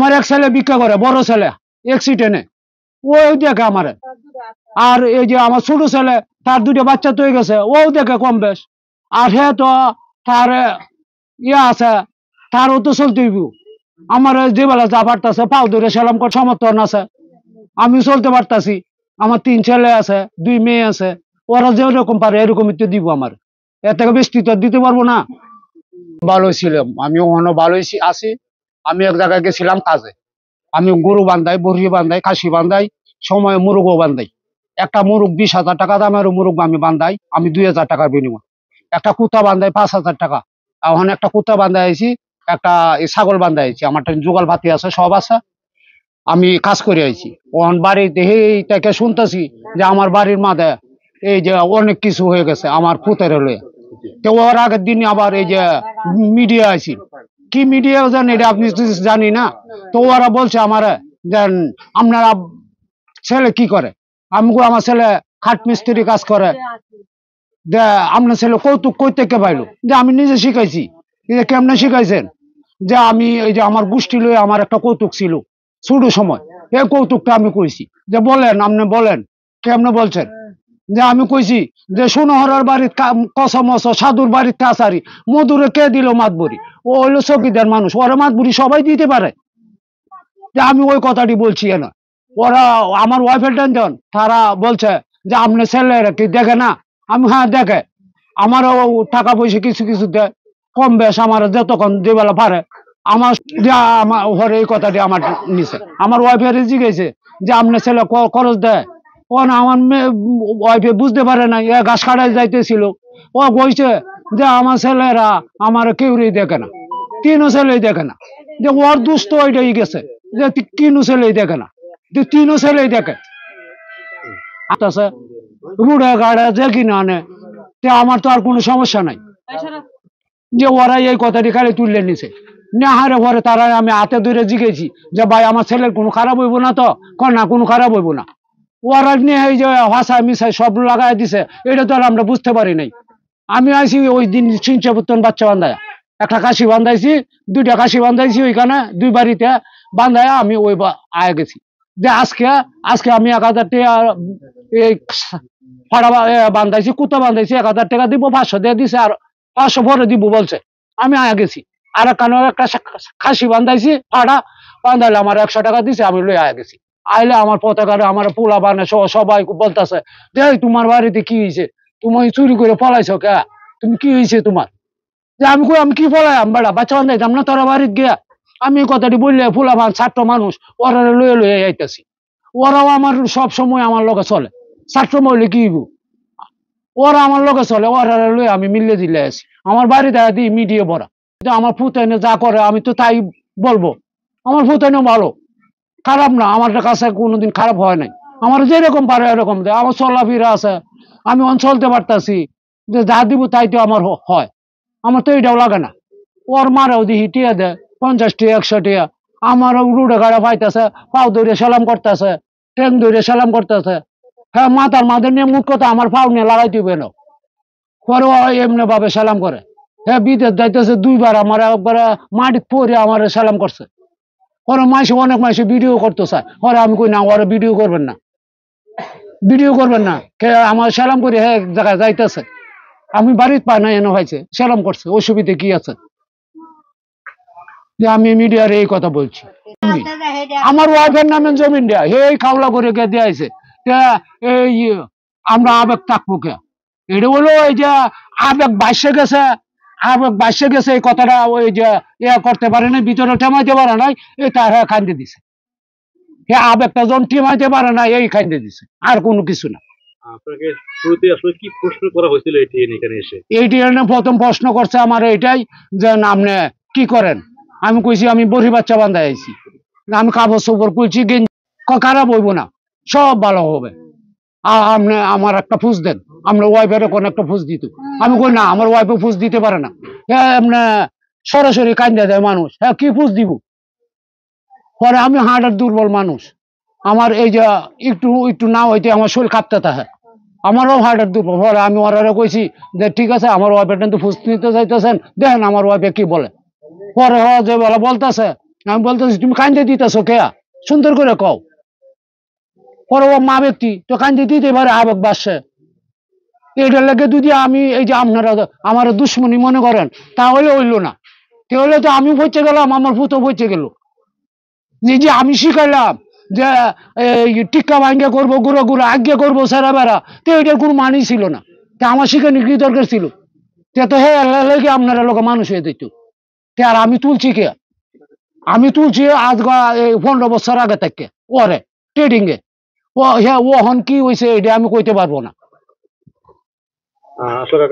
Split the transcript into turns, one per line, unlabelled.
আমার এক ছেলে ভিক্ষা করে, বড় ছেলে অ্যাক্সিডেন্টে, ওই দেখে আমার। আর এই যে আমার ছোট ছেলে, তার দুটো বাচ্চা তো হয়ে গেছে, ও দেখে কম বেশ। আর হে তো তার আছে, তারও তো চলতেই। আমার যে বেলা যা পারতেছে পাও ধরে সেলাম কর সমর্থন আছে, আমি চলতে পারতাছি। আমার 3 ছেলে আছে, 2 মেয়ে আছে, ওরা যেরকম পারে এরকমই তো দিব। আমার এর থেকে বেশি তো দিতে পারবো না। ভালোই ছিলাম, আমি ওখানে ভালোই আছি। আমি এক জায়গায় গেছিলাম কাজে, আমি গরু বান্ধাই, বড়ি বান্ধাই, খাসি বান্ধাই, সময় মুরগও বান্ধাই। একটা মুরগ 20,000 টাকা দামের মুরগ আমি বান্ধাই, আমি 2,000 টাকার বিনিময়। একটা কুত্তা বান্ধাই 5,000 টাকা। এখন একটা কুত্তা বান্ধাই আইছি, একটা ছাগল বান্ধাই আইছি। আমার জোগাল ভাতি আছে, সব আছে, আমি কাজ করে আইছি। ওখান বাড়িতে এইটাকে শুনতেছি যে আমার বাড়ির মাঝে এই যে অনেক কিছু হয়ে গেছে আমার পুতের হলে। তো ওর আগের দিন আবার এই যে মিডিয়া আইছি, কি মিডিয়া জানি এটা আপনি জানি না। তো ওরা বলছে আমার যে আপনারা ছেলে কি করে। আমি আমার ছেলে খাট মিস্ত্রি কাজ করে। আপনার ছেলে কৌতুক কই থেকে পাইলো? যে আমি নিজে শিখাইছি। কেমনে শিখাইছেন? যে আমি এই যে আমার গোষ্ঠী লয়ে আমার একটা কৌতুক ছিল ছোট সময়, এই কৌতুকটা আমি কইছি। যে বলেন, আপনি বলেন কেমনে বলছেন? যে আমি কইছি যে সোনহরার বাড়ির কসমস, সাধুর বাড়ির কাছারি, মধুরে কে দিল মাতবরি? ও হইলো চকিদার মানুষ, ওরা মাতবরি সবাই দিতে পারে। যে আমি ওই কথাটি বলছি না। ওরা আমার ওয়াইফের টেনশন, তারা বলছে যে আপনার ছেলেরা কি দেখে না? আমি হ্যাঁ দেখে, আমারও টাকা পয়সা কিছু কিছু দেয়, কম বেশ আমার যতক্ষণ যে বেলা পারে। আমার আমার এই কথাটি আমার নিছে। আমার ওয়াইফের জিজ্ঞেসে যে আপনার ছেলে খরচ দেয়? ও না, আমার ওয়াইফে বুঝতে পারে না, এ ঘাস কাটাই যাইতেছিল, ও কইছে যে আমার ছেলেরা আমার কেউই দেখে না, 3 ছেলেই দেখে না। যে ওর দুস্থ ওইটাই গেছে যে 3 ছেলেই দেখে না, 3 ছেলেই দেখে। আচ্ছা, রুড়ে গাড়ে যে কিনে আনে, আমার তো আর কোনো সমস্যা নাই। যে ওরা এই কথাটি খালি তুললে নিছে না, হারে পরে তারা আমি হাতে ধরে জিগেছি যে ভাই আমার ছেলের কোনো খারাপ হইব না তো? না, কোনো খারাপ হইব না। ওরা নিয়ে এই যে হাসায় মিশাই সব লাগাই দিছে, এটা তো আর আমরা বুঝতে পারি নাই। আমি আইছি ওই দিন সিংচাপত্তন বাচ্চা বান্ধায়, একটা কাশি বান্ধাইছি, 2টা কাশি বান্ধাইছি ওইখানে 2 বাড়িতে বান্ধায় আমি ওই আয় গেছি। যে আজকে আমি 1000 টাকা এই ফাড়া বান্ধাইছি, কুত্তা বান্ধাইছি, 1000 টাকা দিব, 500 দিয়ে দিছে, আর 500 পরে দিব বলছে। আমি আয় গেছি। আর একটা খাসি বান্ধাইছি, ফাড়া বান্ধাইলে আমার 100 টাকা দিছে, আমি লই আয় গেছি। আইলে আমার পতাকারে আমার পোলা বানে সবাই বলতেছে যে তোমার বাড়িতে কি হয়েছে, তুমি চুরি করে পলাইছো কে, তুমি কি হয়েছে তোমার? যে আমি কি পলাই বেড়া বাচ্চা বান্ধাইতাম না তোরা বাড়িতে গিয়া? আমি কথাটি বললে পোলা বান ছাত্র মানুষ, ওরা লয়ে লয়ে যাইতেছি। ওরাও আমার সব সময় আমার লগে চলে, ছাত্র মহিলে কি হইব, ওরা আমার লগে চলে, ওরা লয়ে আমি মিললে দিলে আছি। আমার বাড়িতে দিই মিডিয়া ভরা, আমার ফুতাইনে যা করে আমি তো তাই বলবো। আমার ফুতাইনে ভালো, খারাপ না, আমার কাছে কোনোদিন খারাপ হয় নাই। আমার যেরকম পারে এরকম দেয়, আমার চলাফেরা আছে, আমি চলতে পারতাছি। যে যা দিব তাই তো আমার হয়, আমার তো এইটাও লাগে না। ওর মারাও দিহি টিয়া দেয় 50 টাকা 100 টাকা, আমার রুডে গাড়া পাইতেছে, পাও ধরে সালাম করতেছে, ট্যাং ধরে সালাম করতেছে। হ্যাঁ, মাথার মাঝে নিয়ে মুখ কথা আমার পাও নিয়ে লাগাই দিবে না, পরে এমনি ভাবে সালাম করে। হ্যাঁ, বিদেশ যাইতেছে 2 বার, আমার একবার মাটির পরে আমার সালাম করছে। ওরা মাইসে অনেক মাইসে ভিডিও করতে চায়, ওরা আমি কই না, ওরা ভিডিও করবেন না, ভিডিও করবেন না। আমার সালাম করে হ্যাঁ এক জায়গায় যাইতেছে, আমি বাড়িতে পাই না, এনে হয়েছে সালাম করছে, অসুবিধা কি আছে? যে আমি মিডিয়ার এই কথা বলছি। আমার ওয়াইফের নামে জমিন দেয়া, এই খাওলা করে কে দিয়েছে। এই আমরা আবেগ থাকবো কে? এটা হলো এই যে আবেগ বাইসে গেছে, আবেগ বাইসে গেছে, এই কথাটা ওই যে করতে পারে না, ভিতরে ঠেমাইতে পারে নাই, এই তার খাইতে দিছে। আবেগটা যখন ঠেমাইতে পারে না, এই খাইতে দিছে, আর কোনো কিছু না।
আপনাকে শুরুতে আসলে কি প্রশ্ন করা হয়েছিল এখানে এসে?
প্রথম প্রশ্ন করছে আমার এইটাই যে আপনি কি করেন? আমি কইছি আমি বড়ি বাচ্চা বান্ধাই আইছি, আমি কাপড় চোপড় কইছি, খারাপ হইব না, সব ভালো হবে। আপনি আমার একটা ফুস দেন, আমরা ওয়াইফের কোন একটা ফুস দিত। আমি কই না, আমার ওয়াইফে ফুস দিতে পারে না। হ্যাঁ, এমনি সরাসরি কান্দা দেয় মানুষ, হ্যাঁ কি ফুস দিব? পরে আমি হার্টের দুর্বল মানুষ, আমার এই যে একটু একটু না হইতে আমার শরীর কাঁপতে থাকে, আমারও হার্টের দুর্বল। পরে আমি ওরা কইছি যে ঠিক আছে, আমার ওয়াইফের কিন্তু ফুস নিতে চাইতেছেন, দেখেন আমার ওয়াইফে কি বলে। পরে যে বলা বলতেছে আমি বলতেছি তুমি কান্দে দিতেছো কে, সুন্দর করে কও। পরে ও মা ব্যক্তি তো কান্দে দিতে পারে আবেগ বাসে, এটার লেগে যদি আমি এই যে আপনারা আমার দুশ্মনী মনে করেন তাহলে হইলো না, তাহলে তো আমি পচে গেলাম, আমার পুতো পচে গেল। যে আমি শিখাইলাম যে এই টিক্কা ভাঙ্গা করবো, গুঁড়ো গুঁড়ো আজ্ঞা করবো সারা বেড়া, তো এটার কোনো মানি ছিল না। তা আমার শিখানি কি দরকার ছিল? তো হে লেগে আপনারা লোক মানুষ হয়ে দিত। আর আমি তুলছি কে? আমি তুলছি আজ 15 বছর আগে থেকে ওরে ট্রেডিং এ। ও হ্যাঁ, ও হন কি হয়েছে এটা আমি কইতে পারবো না।
আসলে কাকা